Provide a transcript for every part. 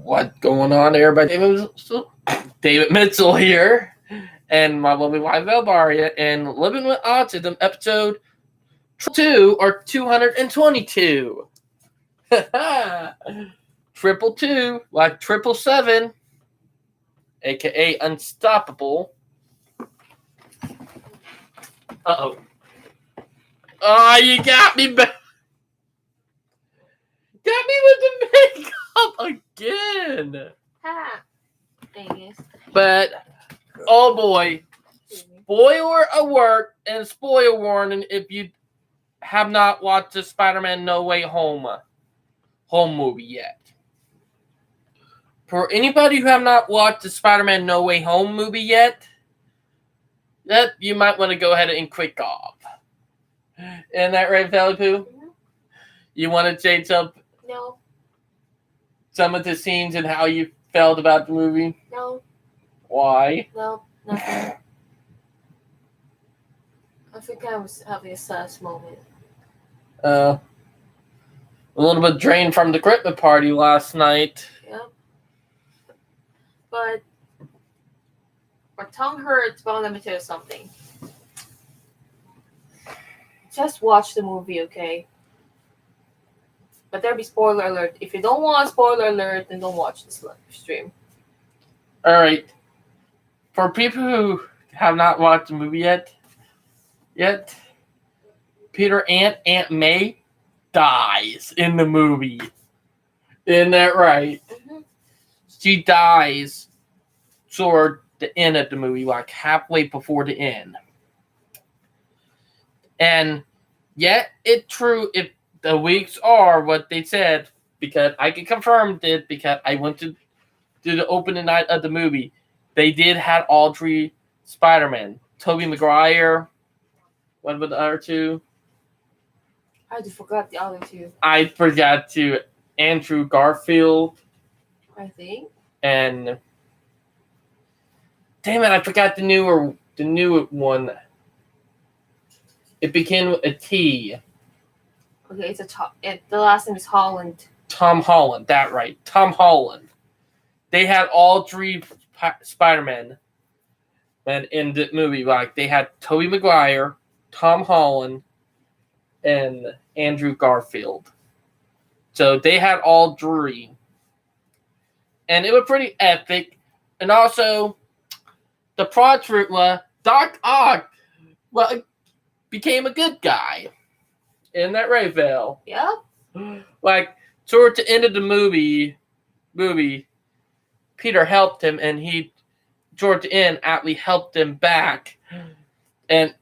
What's going on, everybody? David Mitchell here, and my lovely wife Elbaria, and Living with Autism, episode 2 or 222. Triple two, like 777, aka Unstoppable. Uh-oh. Oh, you got me back. Got me with the makeup again. Ha! Dingus. But, oh boy. Spoiler alert and spoiler warning if you have not watched the Spider-Man No Way Home movie yet. For anybody who have not watched the Spider-Man No Way Home movie yet, that you might want to go ahead and click off. Isn't that right, Valley Poo? Mm-hmm. You want to change up No. some of the scenes and how you felt about the movie? No. Why? No. Nothing. I think I was having a sad moment. A little bit drained from the Christmas party last night. Yep. But my tongue hurts, but let me tell you something. Just watch the movie, okay? But there'll be spoiler alert. If you don't want spoiler alert, then don't watch this stream. Alright. For people who have not watched the movie yet, Peter Aunt May dies in the movie. Isn't that right? Mm-hmm. She dies toward the end of the movie, like halfway before the end. And yet, it's true if the weeks are what they said, because I can confirm it because I went to do the opening night of the movie. They did have all three Spider-Men. Tobey Maguire. What about the other two? I just forgot the other two. I forgot to Andrew Garfield. I think. And damn it, I forgot the new one. It began with a T. Okay, it's the last name is Holland. Tom Holland, that right. Tom Holland. They had all three Spider-Men in the movie. Like, they had Tobey Maguire, Tom Holland, and Andrew Garfield. So they had all three. And it was pretty epic. And also, the plot was Doc Ock became a good guy. Isn't that right, Val? Yep. Like, toward the end of the movie, Peter helped him, and he, toward the end, actually helped him back. And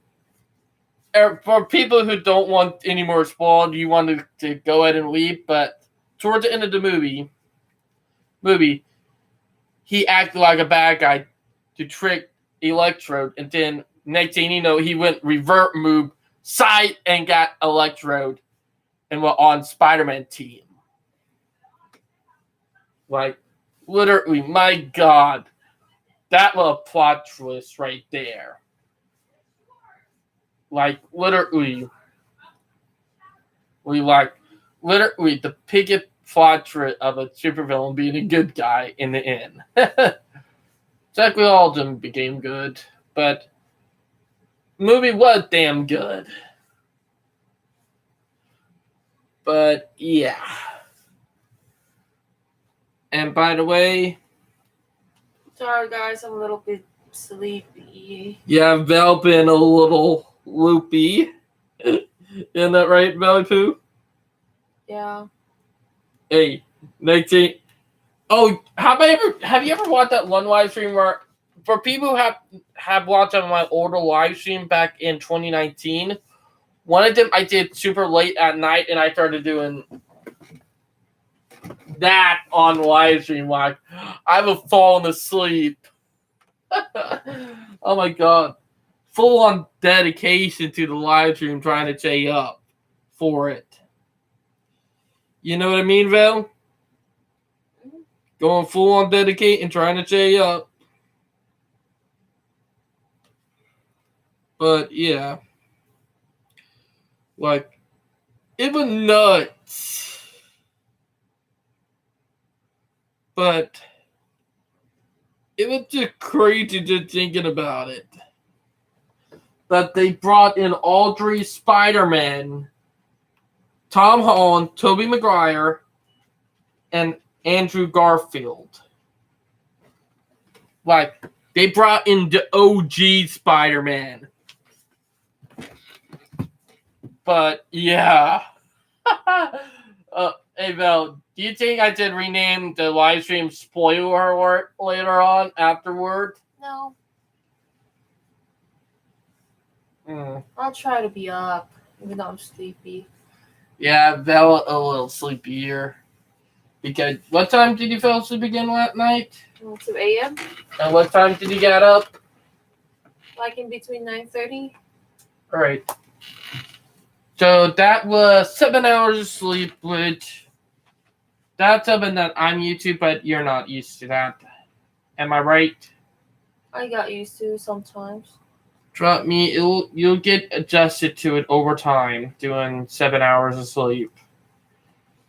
for people who don't want any more spoiled, you wanted to go ahead and leave, but toward the end of the movie, he acted like a bad guy to trick Electrode, and then next thing you know, he went revert move side and got Electrode and went on Spider-Man team. Like, literally, my God, that was a plot twist right there. Like, literally, the biggest plot twist of a supervillain being a good guy in the end. Exactly, all of them became good, but movie was damn good. But yeah. And by the way, Sorry guys, I'm a little bit sleepy. yeah, Val been a little loopy. Isn't that right, Valley Poo? Yeah. Hey, 19. Oh, have you ever watched that one live stream where, for people who have watched on my older live stream back in 2019, one of them I did super late at night, and I started doing that on live stream. Like, I was falling asleep. Oh my God. Full on dedication to the live stream, trying to stay up for it. You know what I mean, Val? Going full on dedicate and trying to stay up. But yeah. Like, it was nuts. But it was just crazy just thinking about it. That they brought in all three Spider-Men, Tom Holland, Tobey Maguire, and Andrew Garfield. Like, they brought in the OG Spider-Man. But, yeah. Hey, Val, do you think I should rename the live stream spoiler alert later on afterward? No, I'll try to be up, even though I'm sleepy. Yeah, Val a little sleepy here. Because, what time did you fall asleep again last night? 2 a.m. And what time did you get up? Like in between 9:30. Alright. So that was 7 hours of sleep, which that's something that I'm used to, but you're not used to that. Am I right? I got used to sometimes. Trust me, you'll get adjusted to it over time, doing 7 hours of sleep.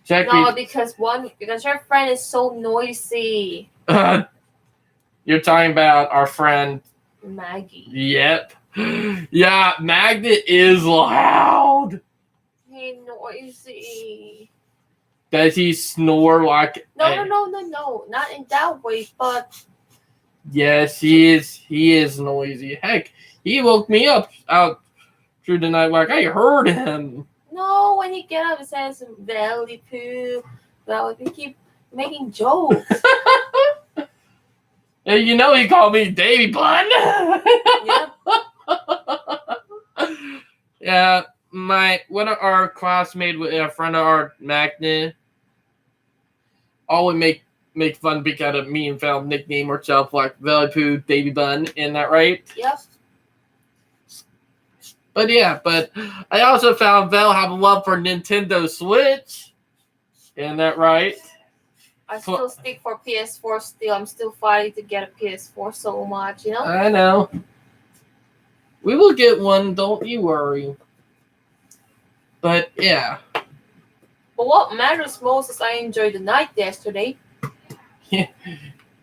Because your friend is so noisy. You're talking about our friend Maggie. Yep. Yeah, Magnet is loud. Hey, noisy. Does he snore like? No, not in that way, but Yes, he is. He is noisy. Heck, he woke me up out through the night. Like I heard him. No, when he get up, it says "Valley poo." He keep making jokes. You know he called me Davy Bun. Yep. Yeah, one of our classmates with a friend of our Magnet always make fun because of me and Val nickname herself like Valley Poo Davy Bun. Isn't that right? Yep. But yeah, I also found Val have a love for Nintendo Switch. Isn't that right? I still stick for PS4 still. I'm still fighting to get a PS4 so much, you know? I know. We will get one, don't you worry. But yeah. But what matters most is I enjoyed the night yesterday. Yeah.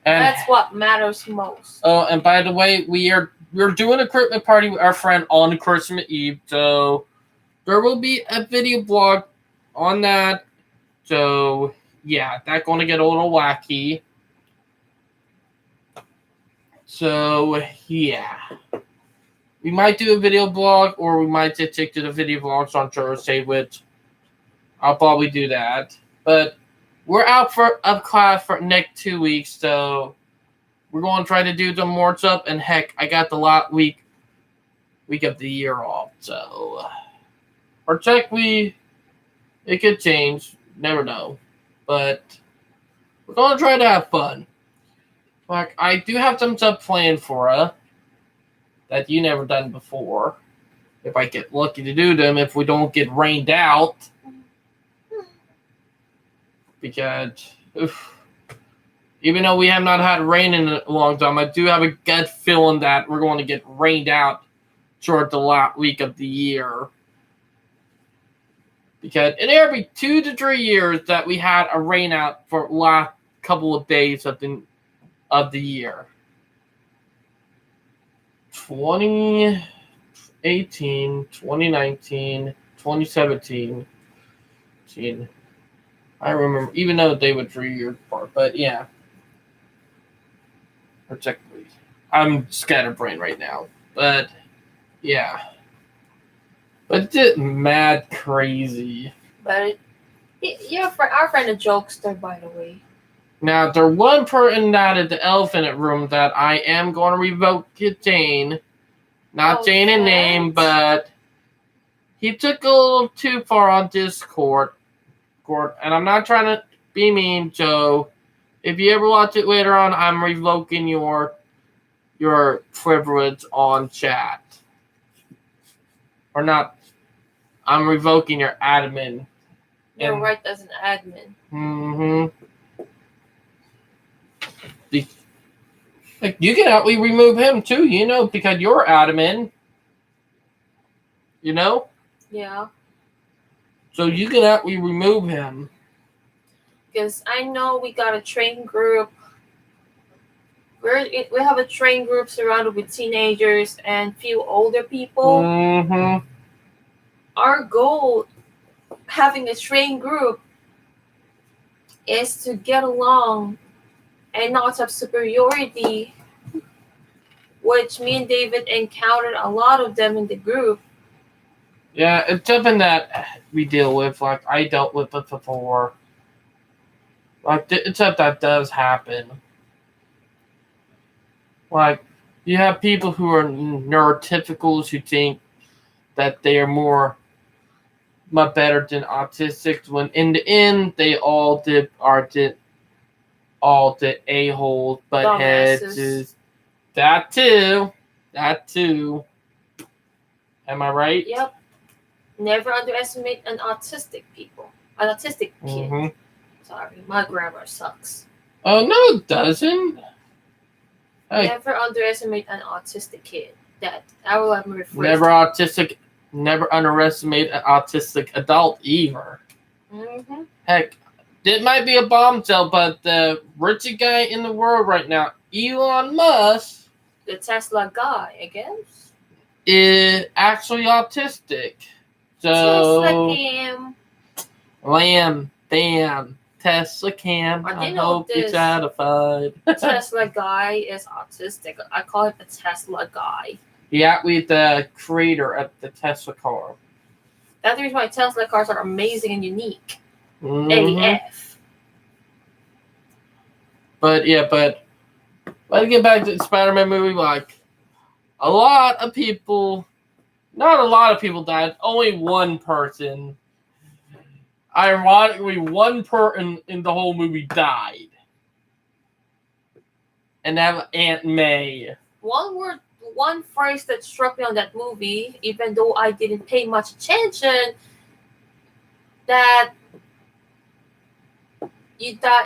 That's what matters most. Oh, and by the way, we're doing a Christmas party with our friend on Christmas Eve, so there will be a video blog on that. So yeah, that's gonna get a little wacky. So yeah. We might do a video blog, or we might just stick to the video vlogs on Thursday, which I'll probably do that. But we're out of class for next 2 weeks, so we're going to try to do some more stuff. And heck, I got the last week of the year off, so or technically it could change. Never know, but we're going to try to have fun. Like I do have some stuff planned for us that you never done before. If I get lucky to do them, if we don't get rained out. Because, even though we have not had rain in a long time, I do have a gut feeling that we're going to get rained out toward the last week of the year. Because in every 2 to 3 years that we had a rain out for the last couple of days of the year. 2018, 2019, 2017. I remember, even though they were 3 years apart, but yeah. Particularly. I'm scatterbrained right now, but yeah. But it's just mad crazy. But our friend a jokester, by the way. Now, there's one person that at the elephant room that I am going to revoke his chain. Not saying a name, but he took a little too far on Discord. And I'm not trying to be mean, Joe. If you ever watch it later on, I'm revoking your privilege on chat. Or not. I'm revoking your admin. You're right as an admin. Mm-hmm. Like, you can actually remove him too, because you're admin. You know? Yeah. So you can actually remove him. Because I know we got a train group. We have a train group surrounded with teenagers and few older people. Mm-hmm. Our goal, having a train group, is to get along and not have superiority, which me and David encountered a lot of them in the group. Yeah, it's something that we deal with. Like I dealt with it before. Like it's something that does happen. Like you have people who are neurotypicals who think that they are much better than autistics. When in the end, they all all the a-holes, butt heads. Is that too? That too. Am I right? Yep. Never underestimate an autistic kid. Mm-hmm. Sorry, my grammar sucks. Oh no, it doesn't. Never underestimate an autistic kid. That I will have me rephrase. Never underestimate an autistic adult either. Mm-hmm. Heck, it might be a bombshell, but the richest guy in the world right now, Elon Musk, the Tesla guy, I guess, is actually autistic. So Tesla cam. Lamb, bam, Tesla cam. I hope you're satisfied. Tesla guy is autistic. I call him a Tesla guy. Yeah, we're the creator of the Tesla car. That's the reason why Tesla cars are amazing and unique. Mm-hmm. AF. But let's get back to the Spider-Man movie. Like, not a lot of people died. Only one person. Ironically, one person in the whole movie died. And that was Aunt May. One phrase that struck me on that movie, even though I didn't pay much attention, that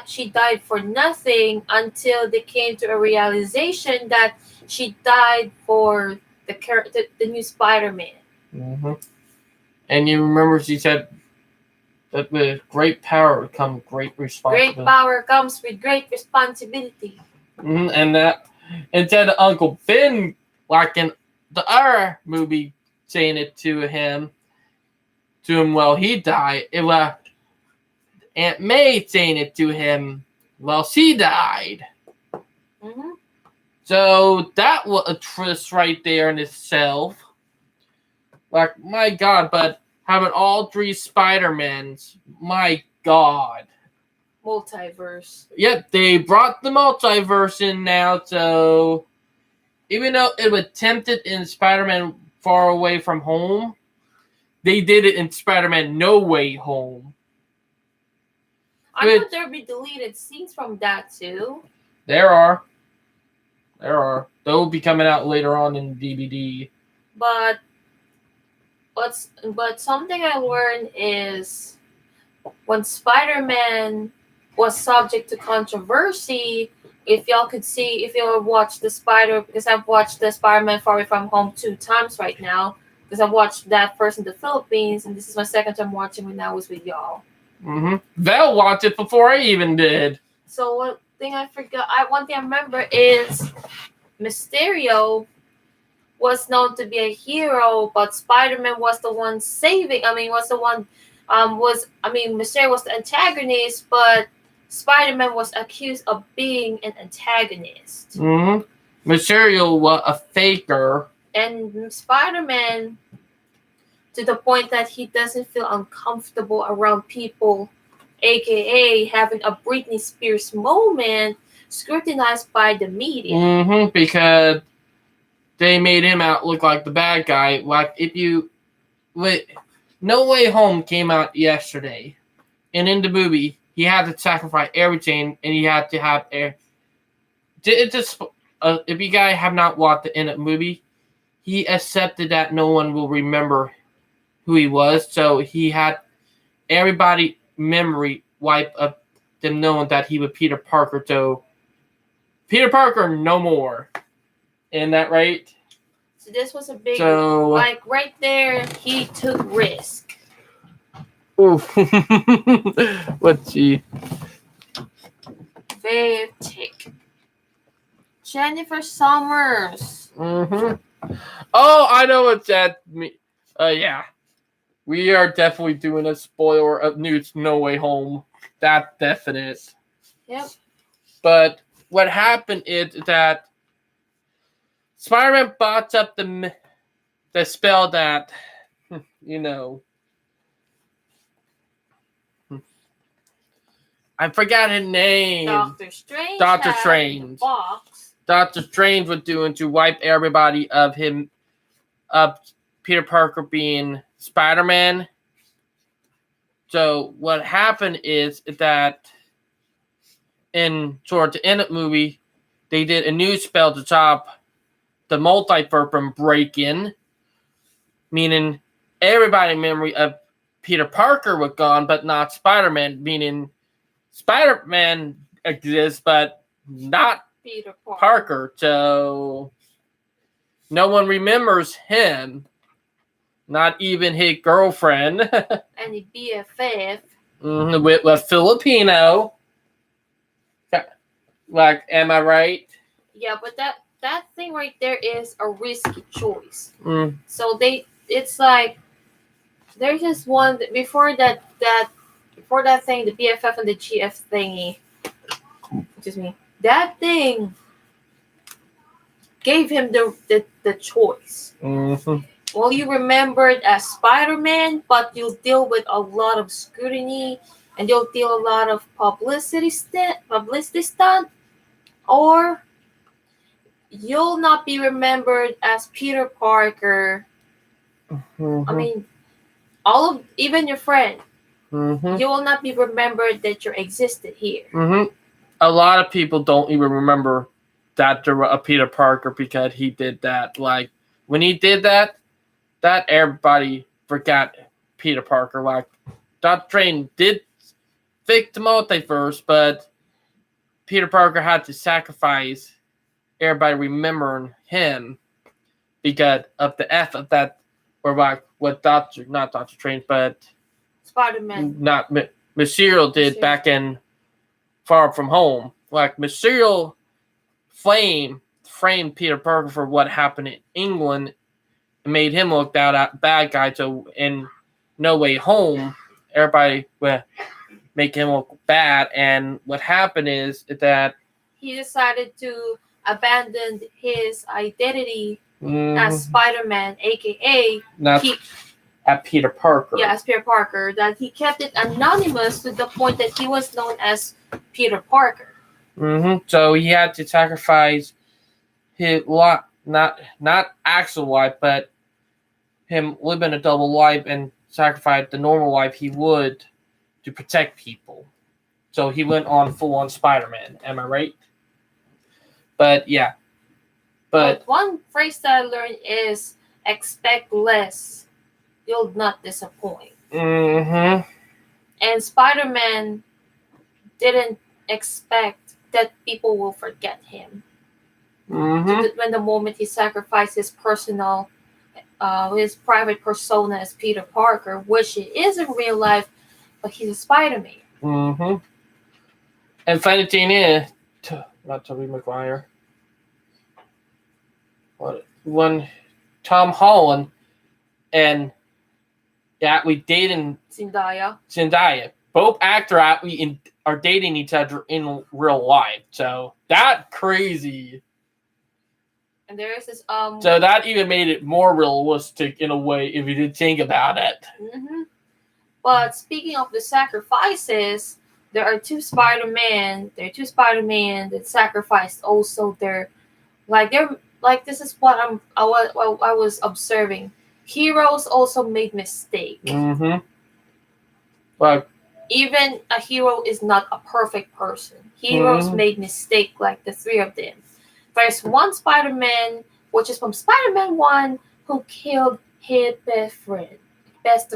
she died for nothing until they came to a realization that she died for the new Spider-Man. Mm-hmm. And you remember she said that with great power comes great responsibility. Great power comes with great responsibility. Mm-hmm. And that instead of Uncle Ben, like in the other movie, saying it to him while he died, it was Aunt May saying it to him while she died. Mm-hmm. So that was a twist right there in itself. Like, my God, but having all three Spider-Mans, my God. Multiverse. Yep, they brought the multiverse in now, so even though it was attempted in Spider-Man Far Away From Home, they did it in Spider-Man No Way Home. I thought there'd be deleted scenes from that too. There are. They'll be coming out later on in DVD. But something I learned is when Spider-Man was subject to controversy, if y'all watched because I've watched the Spider-Man Far Away From Home 2 times right now, because I watched that first in the Philippines, and this is my second time watching when I was with y'all. Mm-hmm. Val watched it before I even did. So one thing I remember is Mysterio was known to be a hero, but Spider-Man was the one Mysterio was the antagonist, but Spider-Man was accused of being an antagonist. Mm-hmm. Mysterio was a faker. And Spider-Man, to the point that he doesn't feel uncomfortable around people, aka having a Britney Spears moment, scrutinized by the media. Mm-hmm, because they made him out look like the bad guy. Like No Way Home came out yesterday, and in the movie he had to sacrifice everything, and he had to have if you guys have not watched the end of the movie, he accepted that no one will remember who he was, so he had everybody memory wipe up them knowing that he was Peter Parker. So Peter Parker no more. Isn't that right? So this was a big right there he took risk. Ooh. Let's see. Tick. Jennifer Summers. Oh, I know what that means. Yeah. We are definitely doing a spoiler of No Way Home. That's definite. Yep. But what happened is that Spider-Man bots up the spell that, I forgot his name. Doctor Strange. Doctor Strange. Box. Doctor Strange was doing to wipe everybody of Peter Parker being Spider-Man. So what happened is that toward the end of the movie, they did a new spell to stop the multiverse from breaking, meaning everybody's memory of Peter Parker was gone, but not Spider-Man, meaning Spider-Man exists, but not Peter Parker. So no one remembers him, not even his girlfriend. And the BFF. With Filipino. Like, am I right? Yeah, but that thing right there is a risky choice. Mm. So it's like there's just one before that thing, the BFF and the GF thingy. Excuse me. That thing gave him the choice. Mm-hmm. Well, you remembered as Spider-Man, but you'll deal with a lot of scrutiny and you'll deal a lot of publicity stunt, or you'll not be remembered as Peter Parker. Mm-hmm. I mean, even your friend, you will not be remembered that you existed here. A lot of people don't even remember that there was a Peter Parker because he did that. Like, when he did that everybody forgot Peter Parker. Like, Dr. Strange did fix the multiverse, but Peter Parker had to sacrifice everybody remembering him because of the F of that, or like what not Dr. Strange, but Spider-Man. Not Mysterio did back in Far From Home. Like, Mysterio framed Peter Parker for what happened in England and made him look bad guy. So in No Way Home, everybody would make him look bad. And what happened is that he decided to abandon his identity as Spider-Man, aka Peter Parker. Yeah, as Peter Parker. That he kept it anonymous to the point that he was known as Peter Parker. So he had to sacrifice his life, not actual life, but him living a double life and sacrifice the normal life he would to protect people. So he went on full-on Spider-Man. Am I right? But yeah. But one phrase that I learned is expect less. You'll not disappoint. And Spider-Man didn't expect that people will forget him. When the moment he sacrificed his his private persona as Peter Parker, which he is in real life, but he's a Spider-Man. And funny thing is, not Tobey Maguire. When Tom Holland and we dating Zendaya. Both actors are dating each other in real life. So that crazy. And there is this So that even made it more realistic in a way if you did think about it. But speaking of the sacrifices, there are two Spider-Man. There are two Spider-Man that sacrificed also this is what I was observing. Heroes also made mistakes. Like, even a hero is not a perfect person. Heroes made mistakes, like the three of them. There's one Spider-Man, which is from Spider-Man 1, who killed his best friend. That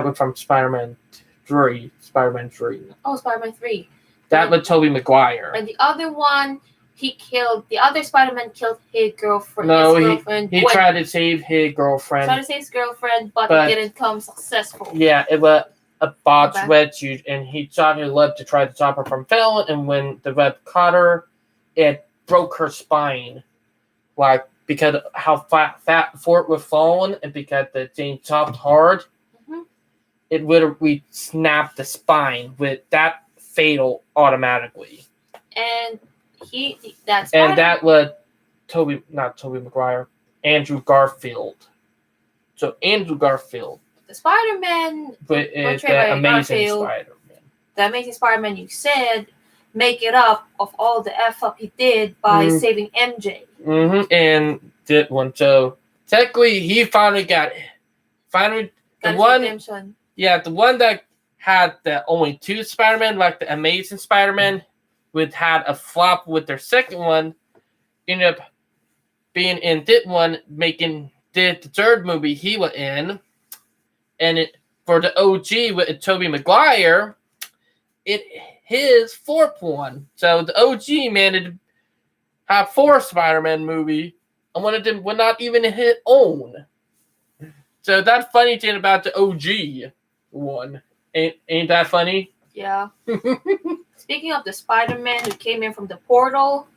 was from Spider-Man 3. Spider-Man 3. Oh, Spider-Man 3. That was Tobey Maguire. And the other one, the other Spider-Man killed his girlfriend. No, he tried to save his girlfriend. Tried to save his girlfriend, but it didn't come successful. Yeah, it was a botched Okay. wetsuit, and he shot her leg to try to stop her from falling. And when the web caught her, it broke her spine, like because of how fat before it was falling, and because the thing chopped hard, Mhm. it literally snapped the spine with that fatal automatically. And that's And that was not Toby Maguire, Andrew Garfield. So Andrew Garfield, the Spider-Man but is portrayed the by Amazing Garfield, Spider-Man. the Amazing Spider-Man, you said, make it up of all the F up he did by saving MJ. And did one. So technically, he finally got the one. Redemption. Yeah, the one that had the only two Spider-Man, like the Amazing Spider-Man, which had a flop with their second one, ended up being in did the third movie he was in, and it for the OG with Tobey Maguire, it his fourth one. So the OG managed to have four Spider-Man movie, and one of them would not even hit own. So that's funny thing about the OG one. Ain't that funny? Yeah. Speaking of the Spider-Man who came in from the portal,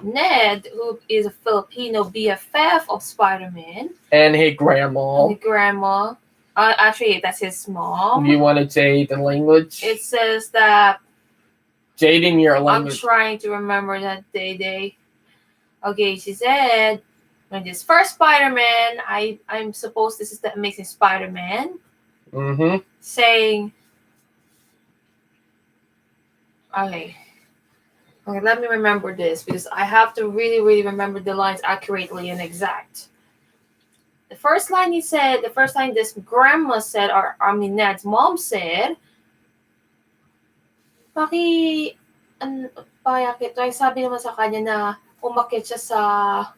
Ned, who is a Filipino BFF of Spider-Man, and his grandma. and his grandma. Actually, that's his mom. You want to say the language? It says that. Jading your language. I'm trying to remember that day. Okay, she said, when this first Spider-Man, I'm supposed this is the Amazing Spider-Man, saying, okay, let me remember this because I have to really, really remember the lines accurately and exact. The first line this grandma said, or I mean Ned's mom said, pakit, sabi naman sa kanya na umakyat siya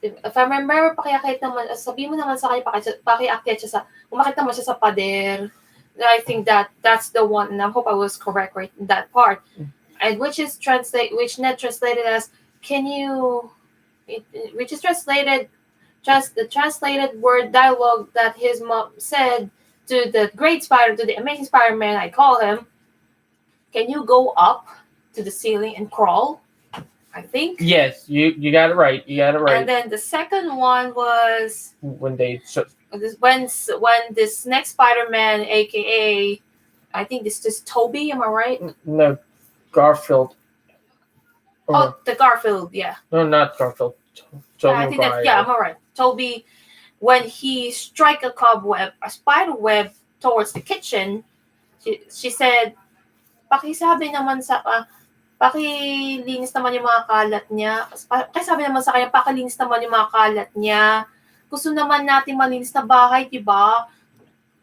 if I remember, pakiakit naman, sabi mo naman sa kanya, pakiakit siya umakit naman siya sa pader. I think that's the one, and I hope I was correct right in that part. And which Ned translated as, which is translated, the translated word dialogue that his mom said to the Amazing Spider-Man, I call him, can you go up to the ceiling and crawl? I think. Yes, you got it right. And then the second one was when this next Spider-Man, aka I think this is Toby, am I right? No, Garfield. The Garfield, yeah. No, not Garfield. I think I'm alright. Toby, when he strike a spider web towards the kitchen, she said, pakisabi naman pakilinis naman yung mga kalat niya. Kaya sabi naman sa kanya, pakilinis naman yung mga kalat niya. Gusto naman natin malinis na bahay, diba?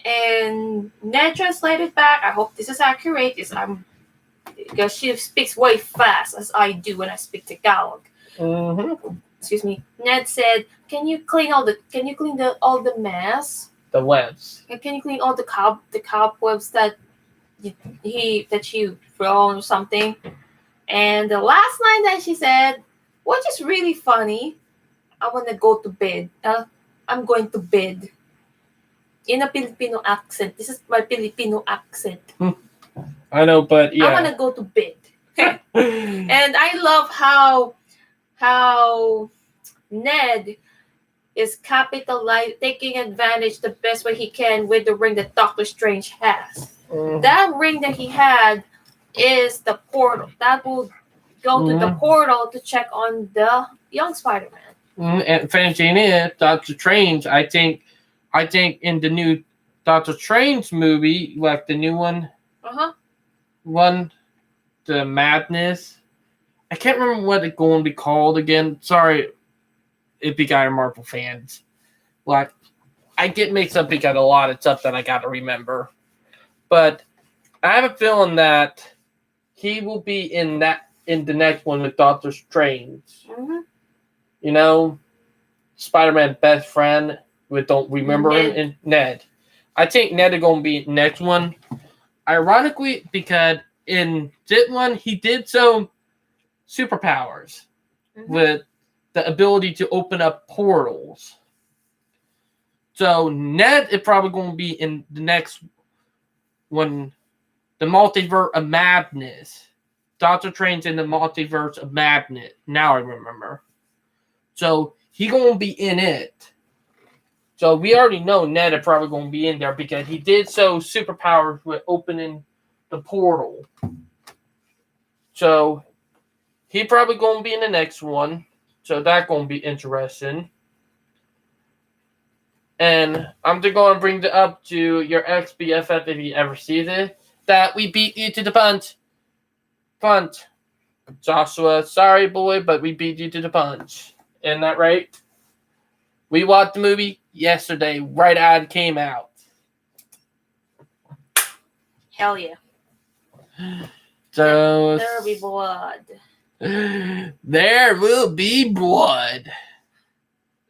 And Ned translated back, I hope this is accurate, because she speaks way fast as I do when I speak Tagalog. Excuse me. Ned said, can you clean all the mess? The webs. And can you clean all the cobwebs that you thrown or something? And the last line that she said, which is really funny, I want to go to bed. I'm going to bed. In a Filipino accent. This is my Filipino accent. I know, but yeah. I want to go to bed. And I love how Ned is taking advantage the best way he can with the ring that Doctor Strange has. That ring that he had is the portal. That will go to the portal to check on the young Spider-Man. And finishing it, Doctor Strange, I think in the new Doctor Strange movie, like the new one, the Madness, I can't remember what it's going to be called again. Sorry, if you guys are Marvel fans. Like, I get mixed up because a lot of stuff that I got to remember. But I have a feeling that he will be in the next one with Doctor Strange. You know, Spider-Man's best friend. Don't remember him. Ned. I think Ned is going to be next one. Ironically, because in this one he did some superpowers with the ability to open up portals. So Ned is probably going to be in the next one, the Multiverse of Madness. Doctor Strange in the Multiverse of Madness. Now I remember. So he going to be in it. So we already know Ned is probably going to be in there because he did show superpowers with opening the portal. So he probably going to be in the next one. So that's going to be interesting. And I'm just going to bring it up to your ex-BFF if you ever see this. That we beat you to the punch. Joshua, sorry boy, but we beat you to the punch. Isn't that right? We watched the movie yesterday, right as it came out. Hell yeah. So There will be blood. there will be blood.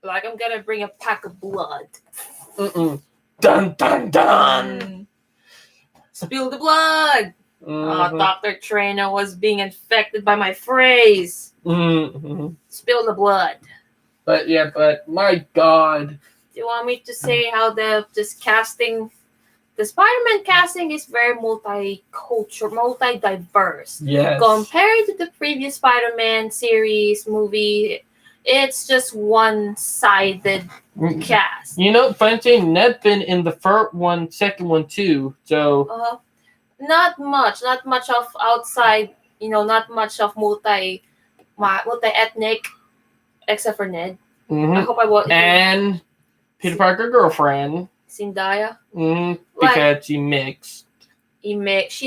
Like I'm gonna bring a pack of blood. Dun dun dun. Spill the blood. Mm-hmm. Dr. Trainer was being infected by my phrase. Mm-hmm. Spill the blood. But my God. Do you want me to say how the Spider-Man casting is very multicultural, multi-diverse. Yes. Compared to the previous Spider-Man series movie, it's just one-sided cast. You know, funny thing, Ned been in the first one, second one too. So not much of outside. Not much of multi-ethnic, except for Ned. Mm-hmm. I hope I was. And Peter Parker girlfriend. Zendaya. Mm-hmm. Because she mixed. She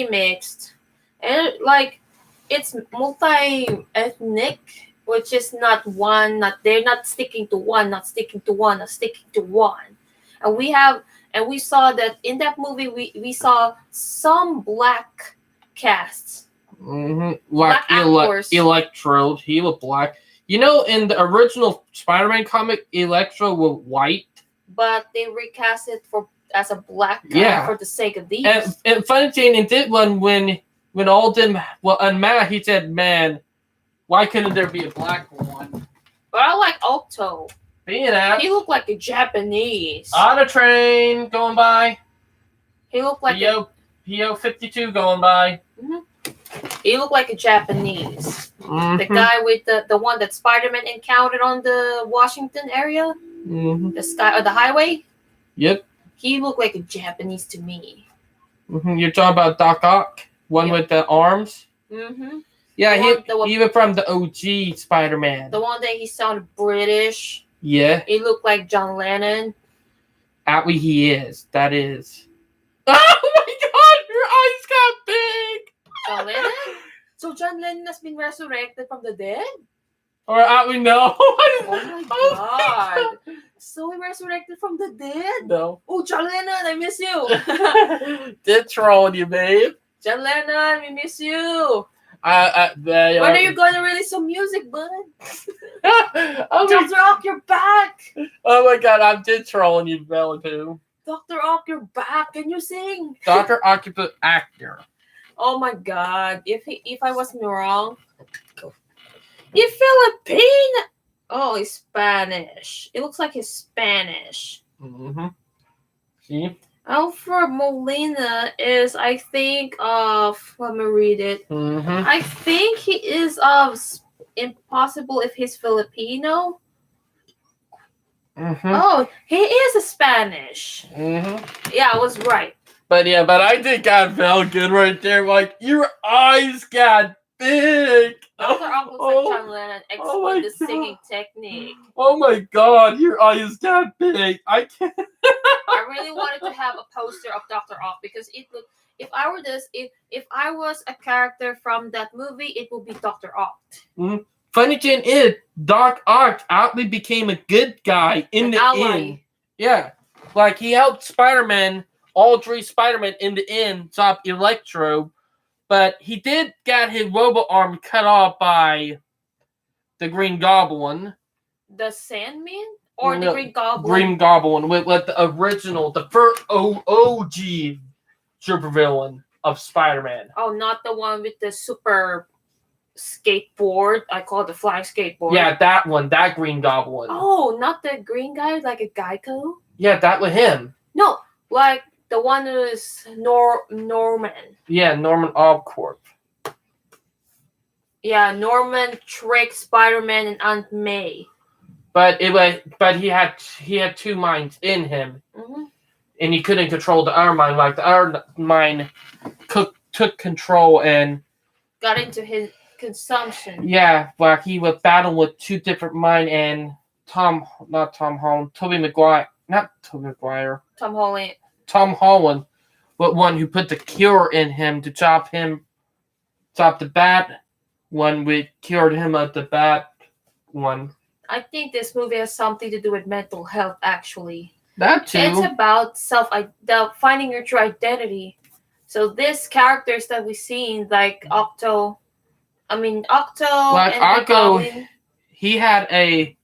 mixed, and like it's multi-ethnic, which is not one. They're not sticking to one. Not sticking to one. And we saw that in that movie. We saw some black casts. Mm-hmm. Black actors. Electro, he was black. You know, in the original Spider-Man comic, Electro was white. But they recast it as a black guy for the sake of these. And funny thing, in this one, when all them unmasked, he said, "Man, why couldn't there be a black one?" But I like Octo. Being that He looked like a Japanese. On a train going by. He looked like PO 52 going by. Mm-hmm. He looked like a Japanese. Mm-hmm. The guy with the one that Spider-Man encountered on the Washington area. Mm-hmm. The sky or the highway. Yep. He looked like a Japanese to me. Mm-hmm. You're talking about Doc Ock, one with the arms. Mm-hmm. Yeah, he was from the OG Spider-Man. The one that he sounded British. Yeah. He looked like John Lennon. Actually, he is. That is. Oh my God! Your eyes got big. John Lennon. So John Lennon has been resurrected from the dead. Or we know. Oh my God! So he resurrected from the dead? No. Oh, John Lennon, I miss you. Did troll you, babe. John Lennon, we miss you. When are you gonna release some music, bud? Dr. Ock, you're back. Oh my God, I'm did trolling you, Bella, too. Dr. Ock, you're back. Can you sing? Dr. Octopus actor. Oh my God! If I wasn't wrong, he's Filipino. Oh, he's Spanish. It looks like he's Spanish. Mm-hmm. See? Alfred Molina is, I think, of. Let me read it. Mm-hmm. I think he is of Impossible if he's Filipino. Mm-hmm. Oh, he is a Spanish. Mm-hmm. Yeah, I was right. But I think I felt good right there. Like, your eyes got big. Dr. Ock looks like John Lennon, except for the singing technique. Oh my God, your eyes got big. I can't. I really wanted to have a poster of Dr. Ock because it would. If I were if I was a character from that movie, it would be Dr. Ock. Mm-hmm. Funny thing is, Doc Ock actually became a good guy in the end. Yeah, like he helped Spider-Man, all three Spider-Man in the end, stop Electro, but he did get his robot arm cut off by the Green Goblin. The Sandman? Or the Green Goblin? Green Goblin with the original, the first OG supervillain of Spider-Man. Oh, not the one with the super skateboard. I call it the flying skateboard. Yeah, that one. That Green Goblin. Oh, not the green guy, like a Geico? Yeah, that was him. No, like the one who is Norman. Yeah, Norman Oscorp. Yeah, Norman tricked Spider-Man and Aunt May. But he had two minds in him, and he couldn't control the other mind. Like the other mind took control and got into his consumption. Yeah, like he was battling with two different minds, and Tom Holland, but one who put the cure in him to stop the bad one, which cured him of the bad one. I think this movie has something to do with mental health, actually. That too. It's about finding your true identity. So these characters that we've seen, like Octo, like and Octo, Goblin, he had a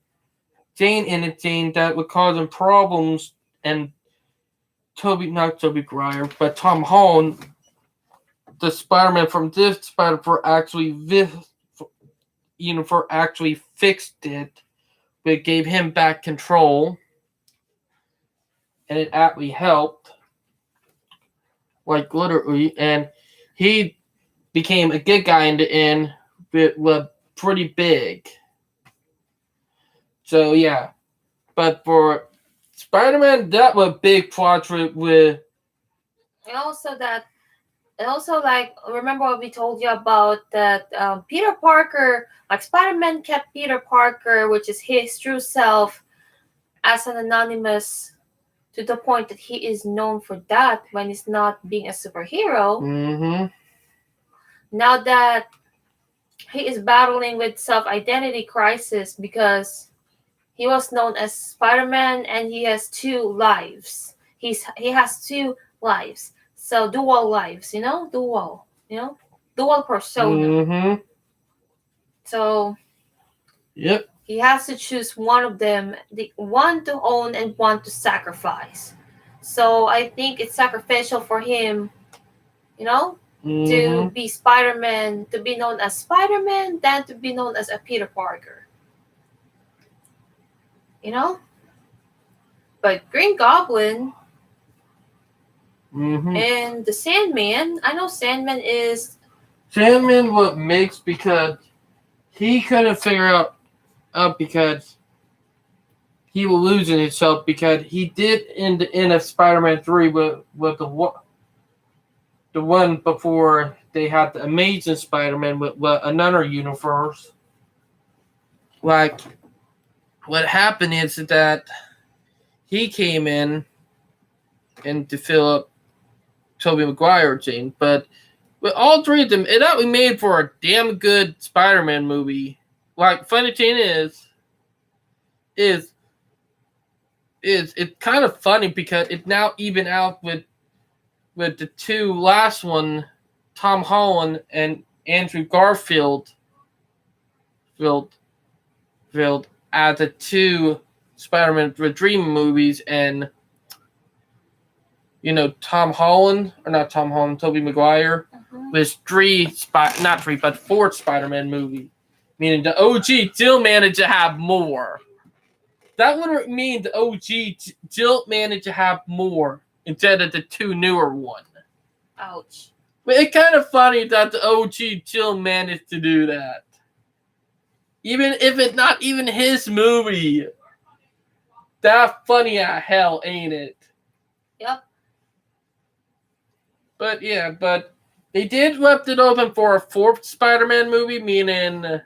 gene in a gene that would cause him problems, and not Tobey Maguire, but Tom Holland, the Spider-Man from this Spider-Verse actually fixed it, but it gave him back control, and it actually helped, like literally, and he became a good guy in the end, but was pretty big. So yeah, but for Spider-Man, that was a big portrait with. And also, like, remember what we told you about that Peter Parker, like Spider-Man kept Peter Parker, which is his true self, as an anonymous, to the point that he is known for that when he's not being a superhero. Mm-hmm. Now that he is battling with self-identity crisis because he was known as Spider-Man and he has two lives. He has two lives. So dual lives, dual persona. Mm-hmm. So Yep. he has to choose one of them, the one to own and one to sacrifice. So I think it's sacrificial for him, to be Spider-Man, to be known as Spider-Man, than to be known as a Peter Parker. But Green Goblin and the Sandman, I know Sandman was mixed because he couldn't figure out because he was losing himself, because he did in the end of Spider-Man 3 with the one before they had the Amazing Spider-Man with another universe. Like, what happened is that he came in and to fill up Tobey Maguire gene, but with all three of them, it actually made for a damn good Spider-Man movie. Like, funny thing is it's kind of funny because it's now even out with the two last one, Tom Holland and Andrew Garfield, as the two Spider-Man Dream movies, and Tobey Maguire was fourth Spider-Man movie, meaning the OG still managed to have more. That would mean the OG still managed to have more instead of the two newer ones. Ouch. But it's kind of funny that the OG still managed to do that. Even if it's not even his movie. That's funny as hell, ain't it? Yep. But yeah, they did left it open for a fourth Spider-Man movie, meaning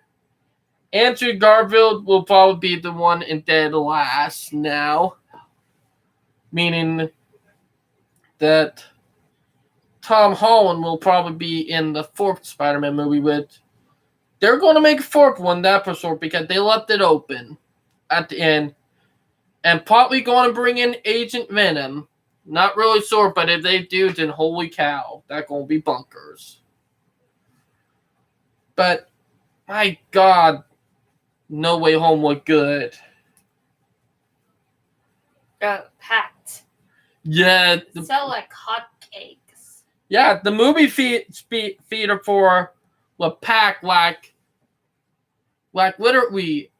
Andrew Garfield will probably be the one in dead last now. Meaning that Tom Holland will probably be in the fourth Spider-Man movie with. They're going to make a fourth one, that for sure, because they left it open at the end. And probably going to bring in Agent Venom. Not really sure, but if they do, then holy cow, that's going to be bunkers. But, my God, No Way Home was good. Packed. Yeah. Sell like hotcakes. Yeah, the movie theater for was packed like literally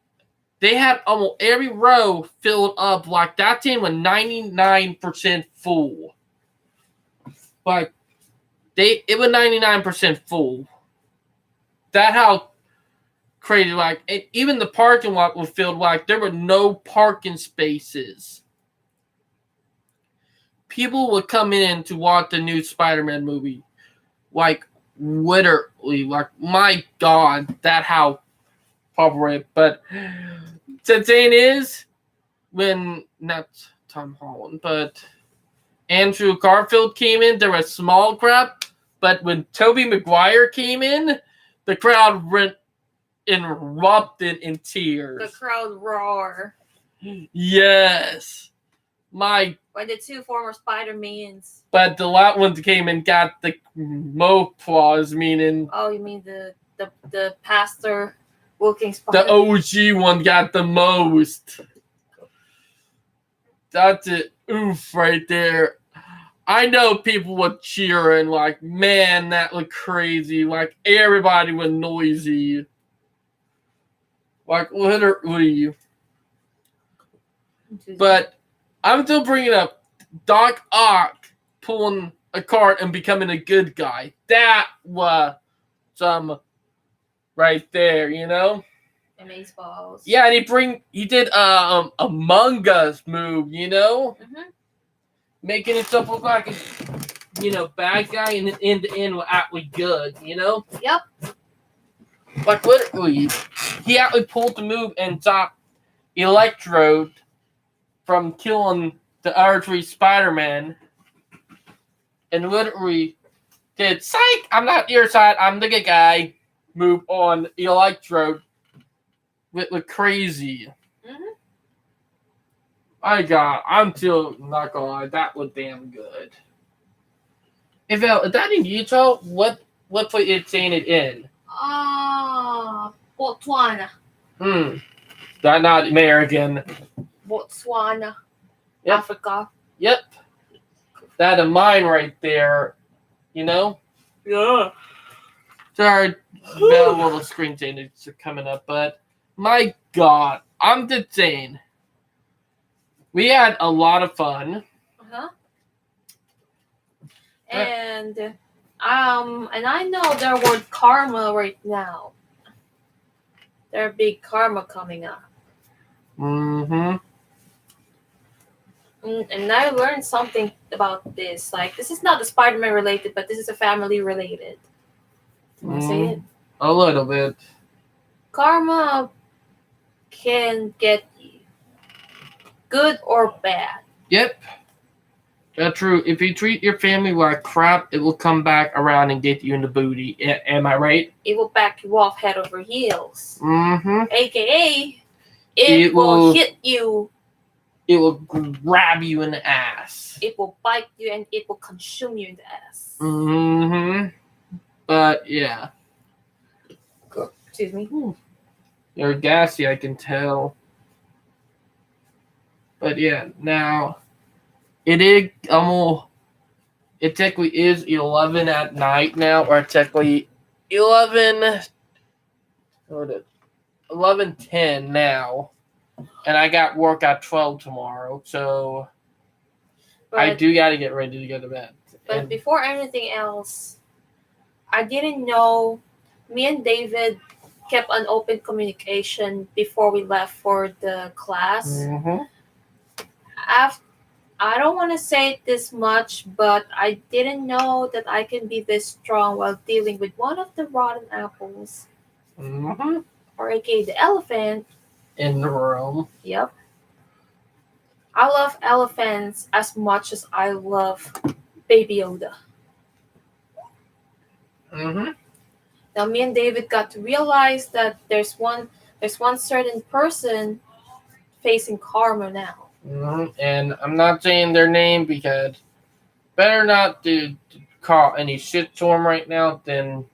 they had almost every row filled up. Like that team was 99% full. Like it was 99% full. That how crazy. Like even the parking lot was filled. Like there were no parking spaces. People would come in to watch the new Spider-Man movie. Like literally, like my God, that how popular it. But the thing is, when not Tom Holland, but Andrew Garfield came in, there was a small crowd. But when Tobey Maguire came in, the crowd went erupted in tears. The crowd roar. Yes, my. When the two former Spider-Mans. But the last one came and got the most applause, meaning. Oh, you mean the pastor looking Spider? The OG one got the most. That's it. Oof, right there. I know people were cheering, like, man, that looked crazy. Like, everybody was noisy. Like, literally. But I'm still bringing up Doc Ock pulling a card and becoming a good guy. That was some right there, you know? Amazeballs. Yeah, and he did Among Us move, you know? Mm-hmm. Making himself look like a, bad guy, and in the end, was actually good, you know? Yep. Like, literally, he actually pulled the move and stopped Electrode from killing the other three Spider-Man. And literally did, psych, I'm not your side, I'm the good guy, move on Electrode. With crazy. Mm-hmm. My God, I'm still not gonna lie, that was damn good. Is that in Utah? What place it's saying it in? Botswana. That not American. Botswana. Yep. Africa. Yep. That a mine right there. You know? Yeah. Sorry, a little screen changes are coming up, but my God, I'm just saying. We had a lot of fun. Uh-huh. And I know there were karma right now. There's big karma coming up. Mm-hmm. And I learned something about this. Like, this is not the Spider-Man related, but this is a family related. You want to say it? A little bit. Karma can get you good or bad. Yep. That's true. If you treat your family like crap, it will come back around and get you in the booty. Am I right? It will back you off head over heels. Mm-hmm. AKA, it will hit you. It will grab you in the ass. It will bite you and it will consume you in the ass. Mm-hmm. But, yeah. Excuse me. You're gassy, I can tell. But, yeah, now... It is almost. It technically is 11 at night now, or technically 11:10 now, and I got work at 12 tomorrow, so I do got to get ready to go to bed. But before anything else, I didn't know. Me and David kept an open communication before we left for the class. Mm-hmm. I don't want to say it this much, but I didn't know that I can be this strong while dealing with one of the rotten apples. Mm-hmm. Or aka the elephant. In the room. Yep. I love elephants as much as I love Baby Yoda. Mm-hmm. Now me and David got to realize that there's one certain person facing karma now. Mm-hmm. And I'm not saying their name because better not to call any shitstorm right now than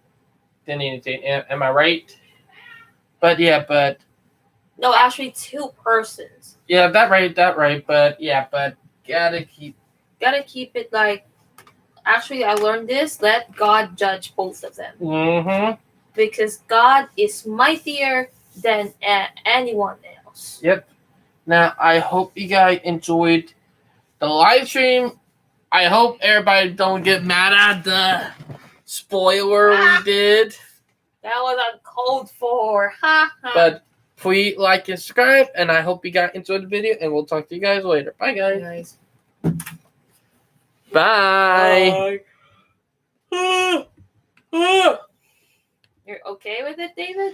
anything. Am I right? But no, actually 2 persons. Yeah, that right. But gotta keep it like. Actually, I learned this. Let God judge both of them. Mm-hmm. Because God is mightier than anyone else. house. Yep. Now, I hope you guys enjoyed the live stream. I hope everybody don't get mad at the spoiler we did. That was uncalled for. Ha ha. But please like and subscribe, and I hope you guys enjoyed the video, and we'll talk to you guys later. Bye, guys. Bye. You're okay with it, David?